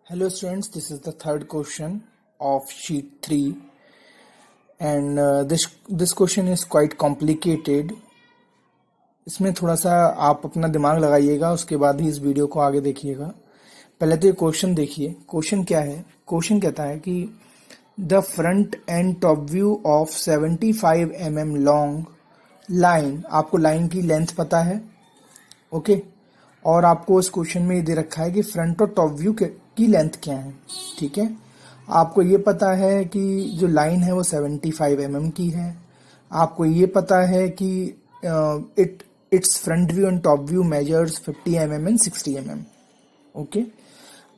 Hello students, this is the third question of sheet 3 and this question is quite complicated. इसमें थोड़ा सा आप अपना दिमाग लगाइएगा, उसके बाद ही इस वीडियो को आगे देखिएगा। पहले तो ये क्वेश्चन देखिए। क्वेश्चन क्या है? क्वेश्चन कहता है कि the front end top view of 75 mm long line, आपको लाइन की लेंथ पता है, ओके, और आपको इस क्वेश्चन में ये दे रखा है कि फ्रंट और टॉप व्यू की लेंथ क्या है, ठीक है। आपको ये पता है कि जो लाइन है वो 75 mm की है। आपको ये पता है कि it's front view and top view measures 50 mm and 60 mm, okay.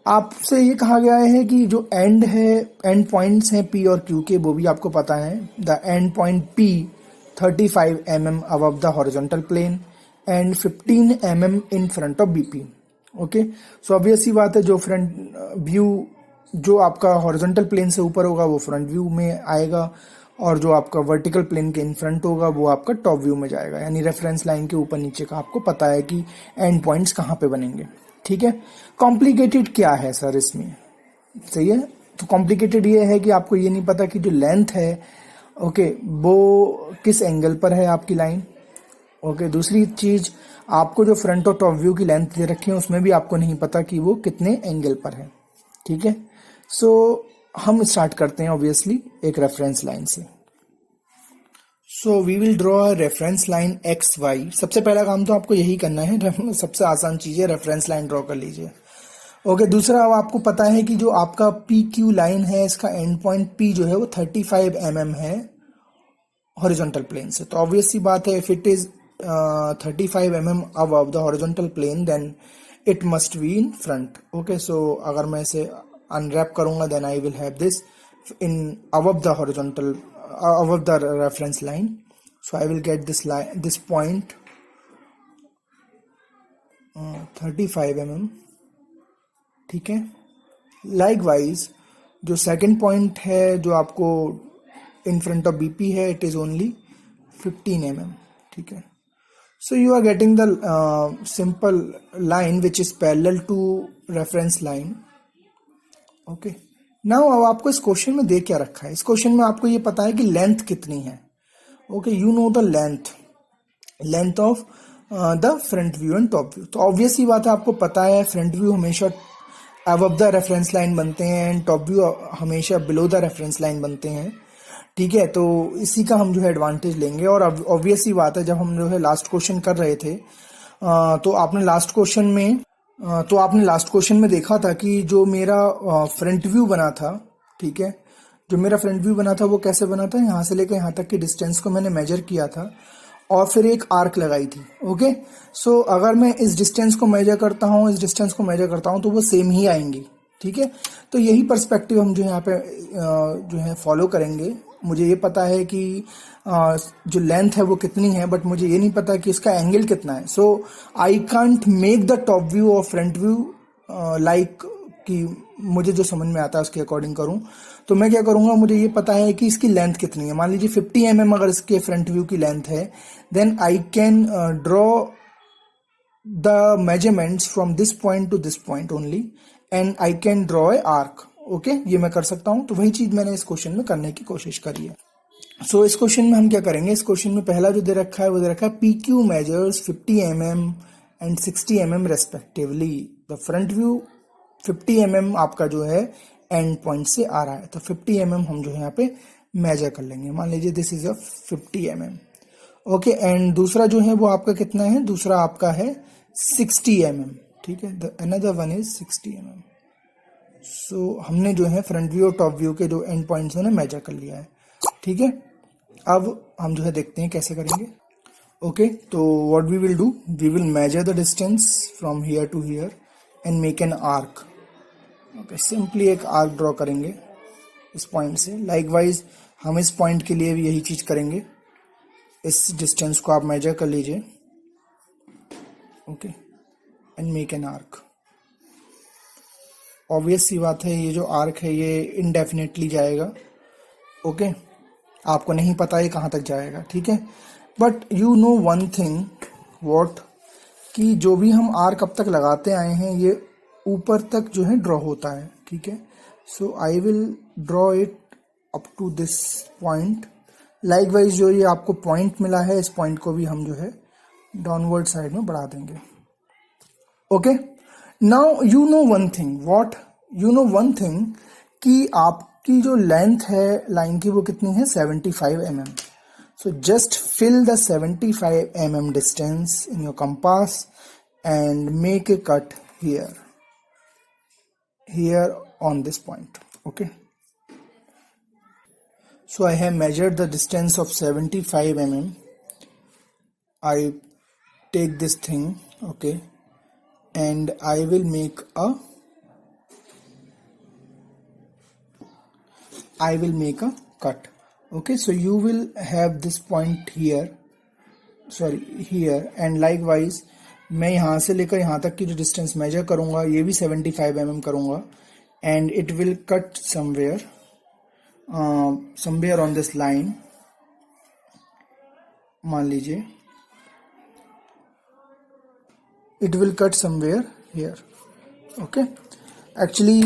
आपसे ये कहा गया है कि जो एंड है, एंड पॉइंट्स हैं पी और क्यू के, वो भी आपको पता है। The end point P 35 mm above the horizontal plane and 15 mm in front of BP, okay. So obvious सी बात है, जो फ्रंट व्यू जो आपका हॉरिजॉन्टल प्लेन से ऊपर होगा वो फ्रंट व्यू में आएगा, और जो आपका वर्टिकल प्लेन के इन फ्रंट होगा वो आपका टॉप व्यू में जाएगा। यानी रेफरेंस लाइन के ऊपर नीचे का आपको पता है कि एंड पॉइंट्स कहाँ पे बनेंगे, ठीक है। कॉम्प्लिकेटेड क्या है सर इसमें? सही है, तो कॉम्प्लिकेटेड ये है कि आपको ये नहीं पता कि जो लेंथ है, ओके, वो किस एंगल पर है आपकी लाइन, ओके। दूसरी चीज, आपको जो फ्रंट और टॉप व्यू की लेंथ दे रखी है उसमें भी आपको नहीं पता कि वो कितने एंगल पर है, ठीक है। सो हम स्टार्ट करते हैं ऑब्वियसली एक रेफरेंस लाइन से। So we will draw a reference line X Y. सबसे पहला काम तो आपको यही करना है, सबसे आसान चीज है, रेफरेंस लाइन ड्रॉ कर लीजिए, ओके। दूसरा, अब आपको पता है कि जो आपका पी क्यू लाइन है, इसका एंड पॉइंट पी जो है वो 35 mm है हॉरिजॉन्टल प्लेन से। तो ऑब्वियस सी बात है, if it is 35 mm above the horizontal plane then it must be in front, okay। so अगर मैं इसे unwrap करूंगा then I will have this in above the horizontal above the reference line, so I will get this line, this point 35 mm, ठीक है। Likewise जो second point है जो आपको in front of BP है, it is only 15 mm, ठीक है। So you are getting the simple line which is parallel to reference line, okay। Now अब आपको इस क्वेश्चन में दे क्या रखा है? इस क्वेश्चन में आपको ये पता है कि लेंथ कितनी है, okay। You know the length of the front view and top view। तो ऑब्वियस ही बात है, आपको पता है फ्रंट व्यू हमेशा above the reference line बनते हैं एंड टॉप व्यू हमेशा below the reference line बनते हैं, ठीक है। तो इसी का हम जो है एडवांटेज लेंगे। और अब ऑब्वियस ही बात है, जब हम जो है लास्ट क्वेश्चन कर रहे थे तो आपने लास्ट क्वेश्चन में देखा था कि जो मेरा फ्रंट व्यू बना था, ठीक है, जो मेरा फ्रंट व्यू बना था वो कैसे बना था, यहाँ से लेकर यहाँ तक की डिस्टेंस को मैंने मेजर किया था और फिर एक आर्क लगाई थी, ओके। सो अगर मैं इस डिस्टेंस को मेजर करता हूँ, इस डिस्टेंस को मेजर करता हूँ, तो वो सेम ही आएंगी, ठीक है। तो यही पर्सपेक्टिव हम जो यहाँ पे जो है फॉलो करेंगे। मुझे ये पता है कि जो लेंथ है वो कितनी है, बट मुझे ये नहीं पता कि इसका एंगल कितना है। So I can't make the top view और फ्रंट व्यू लाइक कि मुझे जो समझ में आता है उसके अकॉर्डिंग करूं। तो मैं क्या करूंगा, मुझे ये पता है कि इसकी लेंथ कितनी है। मान लीजिए 50 mm अगर इसके फ्रंट व्यू की लेंथ है, then I can draw the measurements from this point to this point only and I can draw a arc, okay. ये मैं कर सकता हूं। तो वही चीज मैंने इस क्वेश्चन में करने की कोशिश करी है। सो इस क्वेश्चन में हम क्या करेंगे, इस क्वेश्चन में पहला जो दे रखा है वो दे रखा है P Q measures 50 mm and 60 mm respectively. The front view 50 mm आपका जो है एंड पॉइंट से आ रहा है, तो 50 mm हम जो है यहाँ पे मेजर कर लेंगे। मान लीजिए this is a 50 mm, okay. And दूसरा जो है वो आपका कितना है, दूसरा आपका है 60 mm, ठीक है। Another one is 60 mm। सो हमने जो है फ्रंट व्यू और टॉप व्यू के जो एंड पॉइंट्स हैं मेजर कर लिया है, ठीक है। अब हम जो है देखते हैं कैसे करेंगे, ओके। तो what we will do, we will measure the distance from here to here and make an arc, okay. Simply एक आर्क ड्रॉ करेंगे इस पॉइंट से। लाइकवाइज हम इस पॉइंट के लिए भी यही चीज करेंगे। इस डिस्टेंस को आप मेजर कर लीजिए, okay, and make an arc. Obvious सी बात है, ये जो आर्क है ये इनडेफिनेटली जाएगा, ओके। आपको नहीं पता ये कहाँ तक जाएगा, ठीक है। But you know one thing, what, कि जो भी हम आर्क अब तक लगाते आए हैं ये ऊपर तक जो है ड्रॉ होता है, ठीक है। So I will draw it up to this point. Likewise जो ये आपको पॉइंट मिला है, इस पॉइंट को भी हम जो है डाउनवर्ड साइड में बढ़ा देंगे। Okay, now you know one thing, what you know one thing, कि आपकी जो लेंथ है लाइन की वो कितनी है, 75 mm। So just fill the 75 mm distance in your compass and make a cut here on this point. Okay, so I have measured the distance of 75 mm. I take this thing, okay, and I will make a cut. Okay, so you will have this point here, and likewise मैं यहाँ से लेकर यहाँ तक की जो distance measure करूँगा ये भी 75 mm करूँगा, and it will cut somewhere on this line। मान लीजिए it will cut somewhere here। okay, actually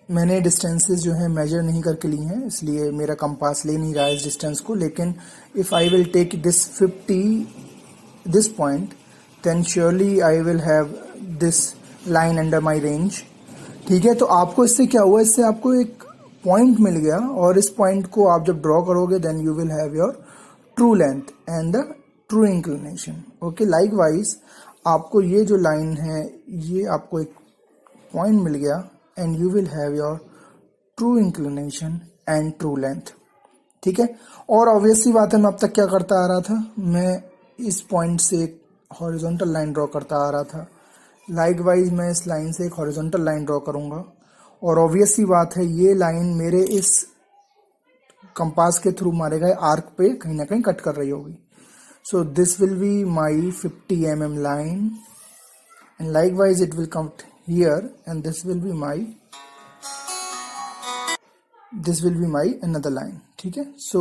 मैंने डिस्टेंसेस जो है मेजर नहीं करके ली हैं, इसलिए मेरा कंपास ले नहीं रहा है इस डिस्टेंस को। लेकिन if I will take this point, then surely I will have this line under my range. ठीक है, तो आपको इससे क्या हुआ, इससे आपको एक पॉइंट मिल गया, और इस पॉइंट को आप जब ड्रॉ करोगे then you will have your true length and the true inclination. Okay, likewise आपको ये जो लाइन है ये आपको एक पॉइंट मिल गया, and you will have your true inclination and true length। ठीक है, और ऑब्वियस सी बात है, मैं अब तक क्या करता आ रहा था, मैं इस पॉइंट से एक हॉरिजॉन्टल लाइन ड्रॉ करता आ रहा था। लाइकवाइज मैं इस लाइन से एक हॉरिजॉन्टल लाइन ड्रॉ करूंगा, और ऑब्वियस सी बात है ये लाइन मेरे इस कंपास के थ्रू मारे गए आर्क पे कहीं ना कहीं कट कर रही होगी। So this will be my 50 mm line, and likewise it will come here, and this will be my another line। ठीक है, so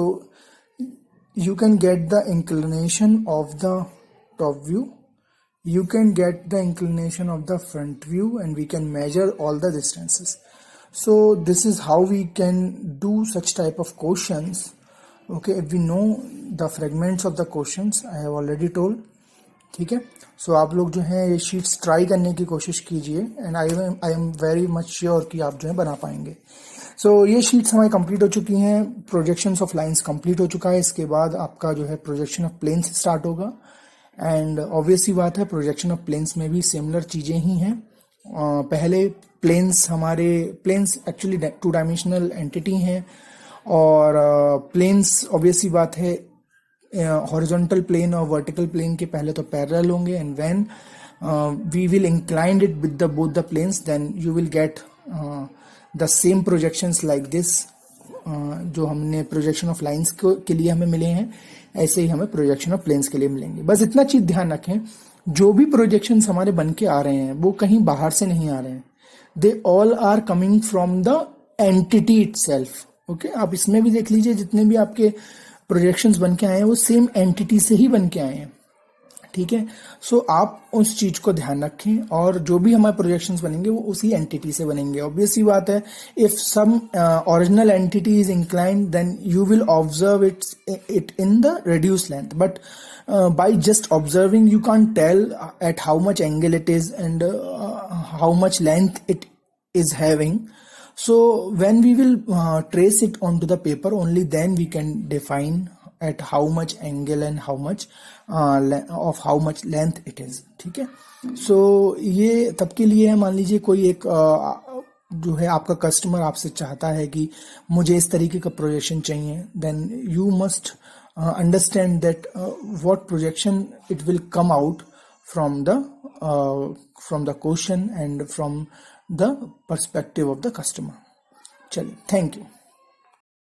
you can get the inclination of the top view, you can get the inclination of the front view, and we can measure all the distances। So this is how we can do such type of questions। okay, if we know the fragments of the questions, I have already told। ठीक है, सो आप लोग जो हैं ये sheets try करने की कोशिश कीजिए, and I am very much sure कि आप जो है बना पाएंगे। सो ये शीट्स हमारी कंप्लीट हो चुकी हैं, प्रोजेक्शंस ऑफ लाइंस कंप्लीट हो चुका है। इसके बाद आपका जो है प्रोजेक्शन ऑफ प्लेन्स स्टार्ट होगा, एंड ऑब्वियस ही बात है प्रोजेक्शन ऑफ प्लेन्स में भी सिमिलर चीज़ें ही हैं। पहले प्लेन्स एक्चुअली 2 डायमेंशनल एंटिटी हैं, और प्लेन्स ऑब्वियस ही बात है हॉरिजॉन्टल प्लेन और वर्टिकल प्लेन के पहले तो पैरेलल होंगे, and when we will inclined it with both the planes, then you will get the same projections like this. जो हमने प्रोजेक्शन ऑफ लाइंस के लिए हमें मिले हैं, ऐसे ही हमें प्रोजेक्शन ऑफ प्लेन्स के लिए मिलेंगे। बस इतना चीज ध्यान रखें, जो भी प्रोजेक्शंस हमारे बन के आ रहे हैं वो कहीं बाहर से नहीं आ रहे हैं, they all are coming from the entity itself. Okay, आप इसमें भी देख लीजिए, जितने भी आपके प्रोजेक्शंस बन के आए हैं वो सेम एंटिटी से ही बन के आए हैं। ठीक है, सो आप उस चीज को ध्यान रखें, और जो भी हमारे प्रोजेक्शंस बनेंगे वो उसी एंटिटी से बनेंगे। ऑब्वियस ही बात है, if some original entity is inclined, then you will observe it in the reduced length, but by just observing you can't tell at how much angle it is and how much length it is having। So when we will trace it onto the paper, only then we can define at how much angle and how much how much length it is। ठीक है, so ये तब के लिए है, मान लीजिए कोई एक जो है आपका कस्टमर आपसे चाहता है कि मुझे इस तरीके का प्रोजेक्शन चाहिए, then you must understand that what projection it will come out from the question and from the perspective of the customer। चलिए, थैंक यू।